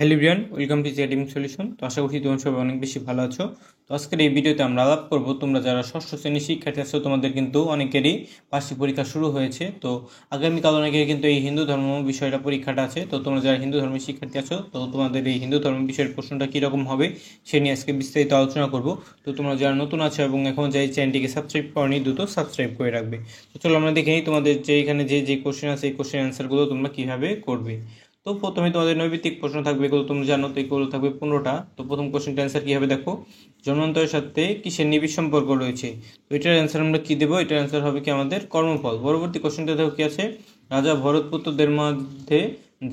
Hello everyone, welcome to GRDM solution. তো আশা করছি তোমরা সবাই অনেক বেশি ভালো আছো। তো আজকের এই ভিডিওতে আমরা আলাপ করব, তোমরা যারা ষষ্ঠ শ্রেণীর শিক্ষার্থী আছো তোমাদের কিন্তু অনেকেরই বার্ষিক পরীক্ষা শুরু হয়েছে। তো আগামীকাল অনেকের কিন্তু এই হিন্দু ধর্ম বিষয়টা পরীক্ষাটা আছে। তো তোমরা যারা হিন্দু ধর্মের শিক্ষার্থী আছো, তো তোমাদের এই হিন্দু ধর্ম বিষয়ের প্রশ্নটা কীরকম হবে সে নিয়ে আজকে বিস্তারিত আলোচনা করব। তো তোমরা যারা নতুন আছো এবং এখন যে চ্যানেলটিকে সাবস্ক্রাইব করনি, দ্রুত সাবস্ক্রাইব করে রাখবে। তো চলো আমরা দেখে নিই তোমাদের যে এখানে যে কোশ্চেন আছে এই কোশ্চেন অ্যান্সারগুলো তোমরা কীভাবে করবে। তো প্রথমে তোমাদের নৈবিত্তিক প্রশ্ন থাকবে, এগুলো তুমি জানো, তো এগুলো থাকবে 15টা। তো প্রথম কোশ্চেনটা অ্যান্সার কী হবে দেখো, জন্মান্তরের সাথে কিসের নিবিড় সম্পর্ক রয়েছে। তো এটার অ্যান্সার আমরা কী দেবো, এটার অ্যান্সার হবে কি আমাদের কর্মফল। পরবর্তী কোশ্চেনটা দেখো কী আছে, রাজা ভরতপুত্রদের মধ্যে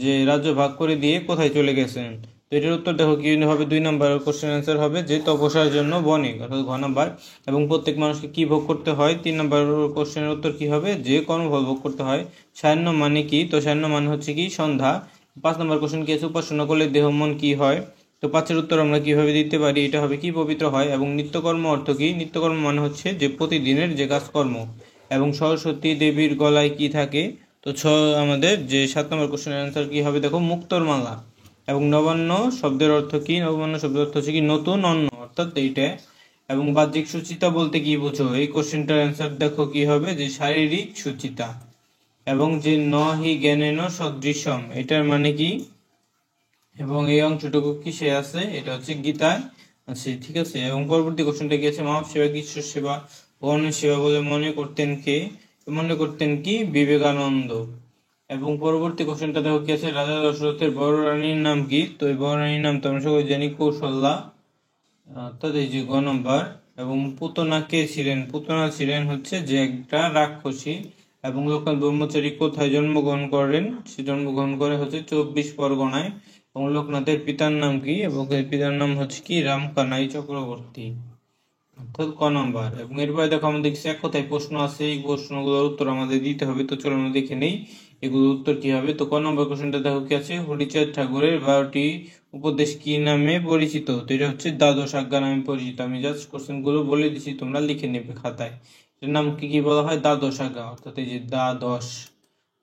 যে রাজ্য ভাগ করে দিয়ে কোথায় চলে গেছেন। তো এটার উত্তর দেখো কী হবে, 2 নম্বর কোশ্চেন অ্যান্সার হবে যে তপস্যার জন্য বনে, অর্থাৎ ঘ নাম্বার। এবং প্রত্যেক মানুষকে কী ভোগ করতে হয়, 3 নম্বর কোশ্চেনের উত্তর কী হবে, যে কর্মফল ভোগ করতে হয়। সায়াহ্ন মানে কি, তো সায়াহ্ন মানে হচ্ছে কি সন্ধ্যা। 5 নম্বর কোশ্চেন কি আছে, উপাসনা করলে দেহ মন কি হয়। তো 5-এর উত্তর আমরা কিভাবে দিতে পারি, এটা হবে কি পবিত্র হয়। এবং নিত্যকর্ম অর্থ কি, নিত্যকর্ম মানে হচ্ছে যে প্রতিদিনের যে কাজকর্ম। এবং সরস্বতী দেবীর গলায় কি থাকে, তো আমাদের যে 7 নম্বর কোশ্চেনের অ্যান্সার কি হবে দেখো, মুক্তোর মালা। এবং নবান্ন শব্দের অর্থ কি, নবান্ন শব্দের অর্থ হচ্ছে কি নতুন অন্ন, অর্থাৎ এইটা। এবং বাহ্যিক সুচিতা বলতে কি বুঝো, এই কোশ্চেনটার অ্যান্সার দেখো কি হবে, যে শারীরিক সুচিতা। এবং যে ন হি জ্ঞানেন সদৃশম, এটার মানে কি, এবং এই অংশটুকু কিসে আছে, এটা হচ্ছে গীতায় আছে, ঠিক আছে। এবং পরবর্তী কোশ্চেনটা কি আছে, মানব সেবা কি ঈশ্বর সেবা, ভগবানের সেবা বলে মনে করতেন কে, মনে করতেন কি বিবেকানন্দ। এবং পরবর্তী কোশ্চেনটা দেখো কি আছে, রাজা দশরথের বড় রানীর নাম কি। তো এই বড় রানীর নাম তো আমরা সবাই জানি কৌশল্যা, অর্থাৎ এই যে গ নম্বর। এবং পুতনা কে ছিলেন, পুতনা ছিলেন হচ্ছে যে একটা রাক্ষসী। এবং লোকাল ব্রহ্মচারী কোথায় জন্মগ্রহণ করেন, সে জন্মগ্রহণ করে হচ্ছে 24 পরগনায়। এবং লোকনাথের পিতার নাম কি, এবং এর পিতার নাম হচ্ছে কি রামকানাই চক্রবর্তী, অর্থাৎ ক নম্বর। এবং এরপরে দেখো আমাদের দেখছি এক কথায় প্রশ্ন আছে, এই প্রশ্নগুলোর উত্তর আমাদের দিতে হবে। তো চলো আমরা দেখে নেই এগুলোর উত্তর কি হবে। তো ক নম্বর কোশ্চেনটা দেখো কি আছে, হরিচাঁদ ঠাকুরের 12টি উপদেশ কি নামে পরিচিত। তো এটা হচ্ছে দ্বাদশ আজ্ঞা নামে পরিচিত। আমি জাস্ট কোশ্চেনগুলো বলে দিচ্ছি, তোমরা লিখে নেবে খাতায়। এর নাম কি কি বলা হয়, দ্বাদশ আজ্ঞা, অর্থাৎ এই যে দ্বাদশ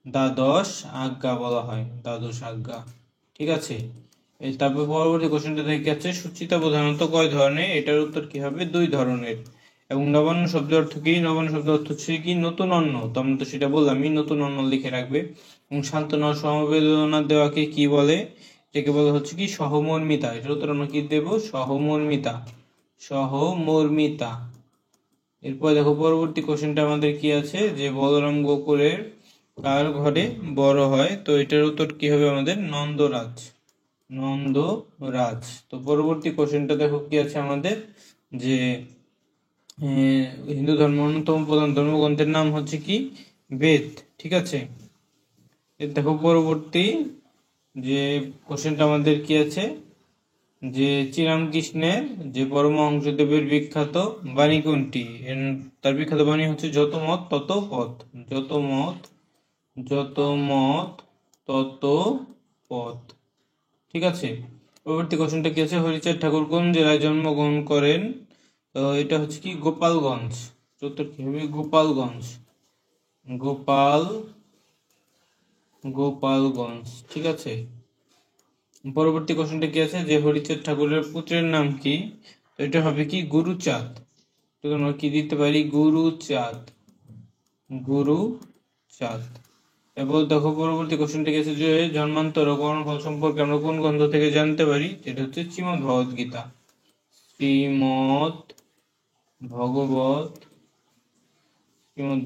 দ্বাদশ আজ্ঞা বলা হয়, দ্বাদশ আজ্ঞা, ঠিক আছে। তারপর পরবর্তী কোশ্চেনটা দেখে যাচ্ছে, সুচিতা প্রধানত কয় ধরনের, এটার উত্তর কি হবে 2 ধরনের। এবং নবান্ন শব্দের অর্থ কি, নবান্ন শব্দের অর্থ হচ্ছে কি নতুন অন্ন, তো আমরা তো সেটা বললামই, নতুন অন্ন লিখে রাখবে। এবং সান্ত্বনা সমবেদনা দেওয়াকে কি বলে, এটাকে বলা হচ্ছে কি সহমর্মিতা। এটার উত্তর আমরা কি দেব, সহমর্মিতা, সহমর্মিতা। এরপর দেখো পরবর্তী কোশ্চেনটা আমাদের কি আছে, যে বলরাম গোকুলের কার ঘরে বড় হয়। তো এটার উত্তর কি হবে আমাদের নন্দরাজ, নন্দরাজ। তো পরবর্তী কোশ্চেনটা দেখো কি আছে আমাদের, যে হিন্দু ধর্ম অন্যতম প্রধান ধর্মগ্রন্থের নাম হচ্ছে কি বেদ, ঠিক আছে। দেখো পরবর্তী যে কোশ্চেনটা আমাদের কি আছে, যে শ্রীরামকৃষ্ণের যে পরমহংসদেবের বিখ্যাত বাণী কোনটি, তার বিখ্যাত বাণী হচ্ছে যত মত তত পথ, যত মত তত পথ, ঠিক আছে। পরবর্তী কোশ্চেনটা কি আছে, হরিচাঁদ ঠাকুর কোন জেলায় জন্মগ্রহণ করেন। তো এটা হচ্ছে কি গোপালগঞ্জ, উত্তর কি হবে গোপালগঞ্জ, গোপালগঞ্জ, ঠিক আছে। পরবর্তী কোশ্চেনটা কি আছে, যে হরিচাঁদ ঠাকুরের পুত্রের নাম কি। তো এটা হবে কি গুরুচাঁদ, তো আমরা কি দিতে পারি গুরুচাঁদ, গুরুচাঁদ। এরপর দেখো পরবর্তী কোশ্চেনটা কি আছে, যে জন্মান্তর ও কর্মফল সম্পর্কে আমরা কোন গ্রন্থ থেকে জানতে পারি, এটা হচ্ছে শ্রীমদ্ ভগবত গীতা, শ্রীমদ্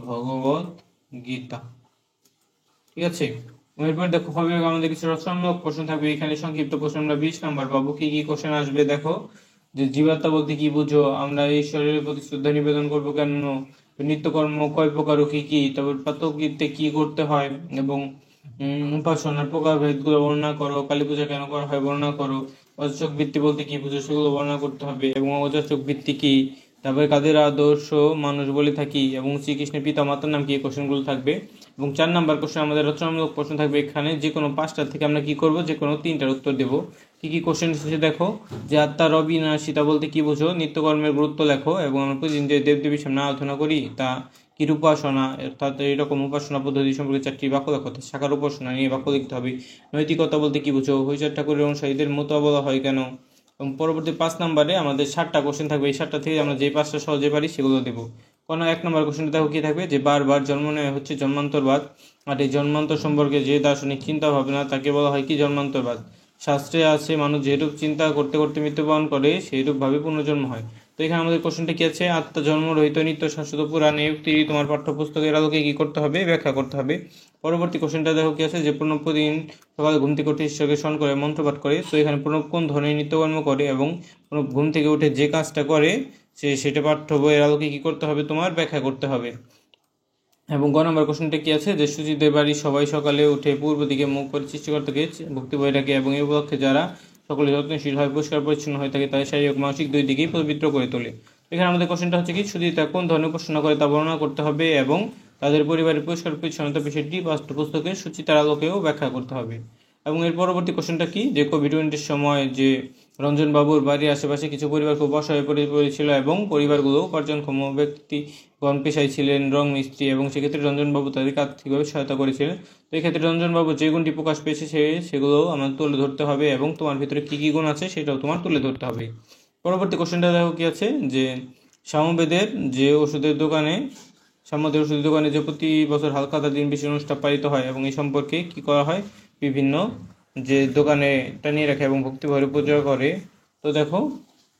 ভগবত গীতা, ঠিক আছে। এরপর দেখো হবে আমাদের কিছু রচনামূলক প্রশ্ন থাকবে, এখানে সংক্ষিপ্ত প্রশ্ন আমরা 20 নাম্বার পাবো। কি কি কোশ্চেন আসবে দেখো, যে জীবাত্মা বলতে কি বুঝো, আমরা এই শরীরের প্রতি শ্রদ্ধা নিবেদন করবো কেন, নিত্যকর্ম কয় প্রকার ও কি কি, তারপর প্রাতঃকৃত্যে কি করতে হয়, এবং উপাসনার প্রকারভেদগুলো বর্ণনা করো, কালী পূজা কেন করা হয় বর্ণনা করো, অযাচক বৃত্তি বলতে কি বুঝো সেগুলো বর্ণনা করতে হবে, এবং অযাচক বৃত্তি কি, তারপরে কাদের আদর্শ মানুষ বলে থাকি, এবং শ্রীকৃষ্ণের পিতা মাতার নাম কি, এই কোশ্চেনগুলো থাকবে। এবং 4 নাম্বার কোশ্চেন আমাদের রচনামূলক প্রশ্ন থাকবে, এখানে যে কোনো 5টা থেকে আমরা কি করব, যে কোনো 3টার উত্তর দেব। কি কি কোশ্চেন এসেছে দেখো, যে আত্মার অবিনাশিতা বলতে কি বুঝো, নিত্যকর্মের গুরুত্ব লেখো, এবং আমরা প্রতিদিন যে দেবদেবীর সামনে আরাধনা করি তা কির উপাসনা, অর্থাৎ এইরকম উপাসনা পদ্ধতি সম্পর্কে 4টি বাক্য লেখো। শাখার উপাসনা নিয়ে বাক্য লিখতে হবে। নৈতিকতা বলতে কি বুঝো? হরিচাঁদ ঠাকুরের অনুসারীদের মতো বলা হয় কেন? এবং পরবর্তী 5 নম্বরে আমাদের 7টা কোশ্চেন থাকবে। এই 7টা থেকে আমরা যে 5টা সহজে পারি সেগুলো দেবো। কোনো 1 নম্বর কোশ্চেনটা দেখো কি থাকবে, যে বারবার জন্ম নেওয়া হচ্ছে জন্মান্তরবাদ। আর এই জন্মান্তর সম্পর্কে যে দার্শনিক চিন্তা ভাবনা তাকে বলা হয় কি? জন্মান্তরবাদ। শাস্ত্রে আছে মানুষ যেরূপ চিন্তা করতে করতে মৃত্যুবরণ করে সেইরূপ ভাবে পুনর্জন্ম হয়। তো এখানে আমাদের কোশ্চেনটা কি আছে? আত্মা জন্ম রহিত নিত্য শাশ্বত পুরাণ, এই উক্তি তোমার পাঠ্যপুস্তকের আলোকে কি করতে হবে? ব্যাখ্যা করতে হবে। পরবর্তী কোশ্চেনটা দেখো কি আছে, যে প্রণব প্রতিদিন সকালে ঘুম থেকে উঠে ঈশ্বরকে স্মরণ করে মন্ত্রপাঠ করে। তো এখানে প্রণব কোন ধরনের নিত্যকর্ম করে এবং প্রণব ঘুম থেকে উঠে যে কাজটা করে সেটা পাঠ্য বইয়ের আলোকে কি করতে হবে? তোমার ব্যাখ্যা করতে হবে। এবং গ নম্বর কোশ্চেনটা কি আছে, যে সুচিদের বাড়ির সবাই সকালে উঠে পূর্ব দিকে মুখ করে সৃষ্টিকর্তাকে ভক্তি বই রাখে এবং এই উপলক্ষে যারা সকলে যত্নশীল হয়, পরিষ্কার পরিচ্ছন্ন হয়ে থাকে, তাদের শারীরিক মানসিক দুই দিকেই পবিত্র করে তোলে। এখানে আমাদের কোশ্চেনটা হচ্ছে কি, সুচিতা কোন ধরনের উপাসনা করে তা বর্ণনা করতে হবে এবং তাদের পরিবারের পরিষ্কার পরিচ্ছন্নতা বিষয়টি পাঠ্যপুস্তকের সুচিতার আলোকেও ব্যাখ্যা করতে হবে। এবং এর পরবর্তী কোশ্চেনটা কি, যে কোভিড-19 সময় যে রঞ্জনবাবুর বাড়ির আশেপাশে কিছু পরিবার খুব অসহায় পড়েছিল এবং পরিবারগুলো উপার্জনক্ষম ব্যক্তিগণ পেশায় ছিলেন রং মিস্ত্রি, এবং সেক্ষেত্রে রঞ্জনবাবু তাদেরকে আর্থিকভাবে সহায়তা করেছিলেন। তো এক্ষেত্রে রঞ্জনবাবু যে গুণটি প্রকাশ পেয়েছে সেগুলো আমার তুলে ধরতে হবে এবং তোমার ভিতরে কী কী গুণ আছে সেটাও তোমার তুলে ধরতে হবে। পরবর্তী কোশ্চেনটা দেখো কি আছে, যে সামবেদের যে ওষুধের দোকানে সামবেদের ওষুধের দোকানে যে প্রতি বছর হালখাতা দিন বিশেষ অনুষ্ঠান পালিত হয় এবং এই সম্পর্কে কি করা হয়? বিভিন্ন যে দোকানে টানিয়ে রাখে এবং ভক্তিভরে পূজা করে। তো দেখো,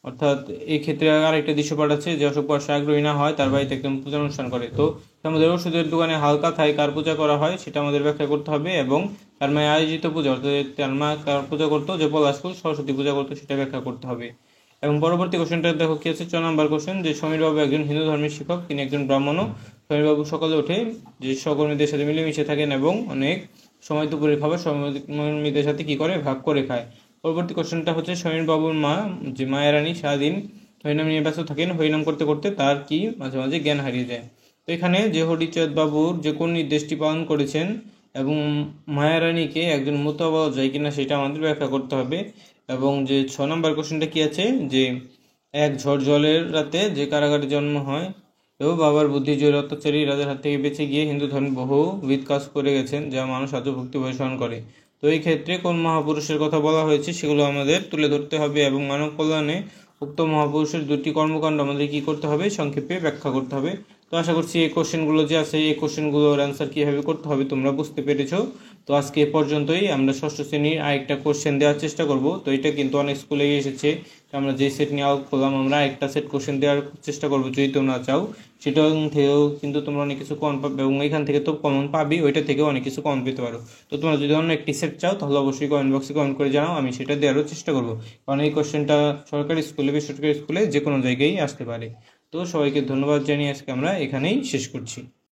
অর্থাৎ এই ক্ষেত্রে আরেকটা দৃশ্যপাঠ আছে, যে অশোক বর্ষা আগ্রহী না হয় তার বাড়িতে একদম পূজা অনুষ্ঠান করে। তো আমাদের ওষুধের দোকানে হালকা থাই কার পূজা করা হয় সেটা আমাদের ব্যাখ্যা করতে হবে এবং তার মায়ের আয়োজিত পূজা, অর্থাৎ তার মা কার পূজা করতো, যে পলাশফুল সরস্বতী পূজা করতো, সেটা ব্যাখ্যা করতে হবে। এবং পরবর্তী কোশ্চেনটা দেখো কি আছে, 6 নম্বর কোশ্চেন, যে সমীরবাবু একজন হিন্দু ধর্মের শিক্ষক, তিনি একজন ব্রাহ্মণও। সমীরবাবু সকালে উঠে যে সহকর্মীদের সাথে মিলেমিশে থাকেন এবং অনেক সময় দুপুরের খাবার সহকর্মীদের সাথে কি করে? ভাগ করে খায়। পরবর্তী কোশ্চেনটা হচ্ছে, সমীরবাবুর মা যে মায়ারানী সারাদিন হরিনাম নিয়ে ব্যস্ত থাকেন, হরিনাম করতে করতে তার কি মাঝে মাঝে জ্ঞান হারিয়ে যায়। তো এখানে যে হরিচাঁদ বাবুর যে কোন নির্দেশটি পালন করেছেন এবং মায়ারানীকে একজন মোতা বলা যায় কিনা সেটা আমাদের ব্যাখ্যা করতে হবে। এবং যে 6 নম্বর কোশ্চেনটা কি আছে, যে এক ঝড় জলের রাতে যে কারাগারে জন্ম হয় এবং বাবার বুদ্ধি জোর অত্যাচারী রাজার হাত থেকে বেঁচে গিয়ে হিন্দু ধর্মে বহুবিধ কাজ করে গেছেন যা মানুষ আজও ভক্তি অনুসরণ করে। তো এই ক্ষেত্রে কোন মহাপুরুষের কথা বলা হয়েছে সেগুলো আমাদের তুলে ধরতে হবে এবং মানব কল্যাণে উক্ত মহাপুরুষের 2টি কর্মকাণ্ড আমাদের কি করতে হবে? সংক্ষেপে ব্যাখ্যা করতে হবে। তো আশা করছি এই কোশ্চেনগুলো যে আছে এই কোশ্চেনগুলোর অ্যান্সার কীভাবে করতে হবে তোমরা বুঝতে পেরেছো। তো আজকে এ পর্যন্তই। আমরা ষষ্ঠ শ্রেণীর আরেকটা কোশ্চেন দেওয়ার চেষ্টা করব। তো এটা কিন্তু অনেক স্কুলে এসেছে, আমরা যে সেট নিয়ে আলোচনা করলাম আমরা একটা সেট কোশ্চেন দেওয়ার চেষ্টা করবো যদি তোমরা চাও। সেটা থেকেও কিন্তু তোমরা অনেক কিছু কমন পাবে এবং এখান থেকে তো কমন পাবি, ওইটা থেকেও অনেক কিছু কমন পেতে পারো। তো তোমরা যদি অন্য একটি সেট চাও তাহলে অবশ্যই কমেন্ট বক্সে কমেন্ট করে জানাও, আমি সেটা দেওয়ারও চেষ্টা করবো। কারণ এই কোশ্চেনটা সরকারি স্কুলে বেসরকারি স্কুলে যে কোনো জায়গায় আসতে পারে। তো সবাইকে ধন্যবাদ জানিয়ে আজকে আমরা এখানেই শেষ করছি।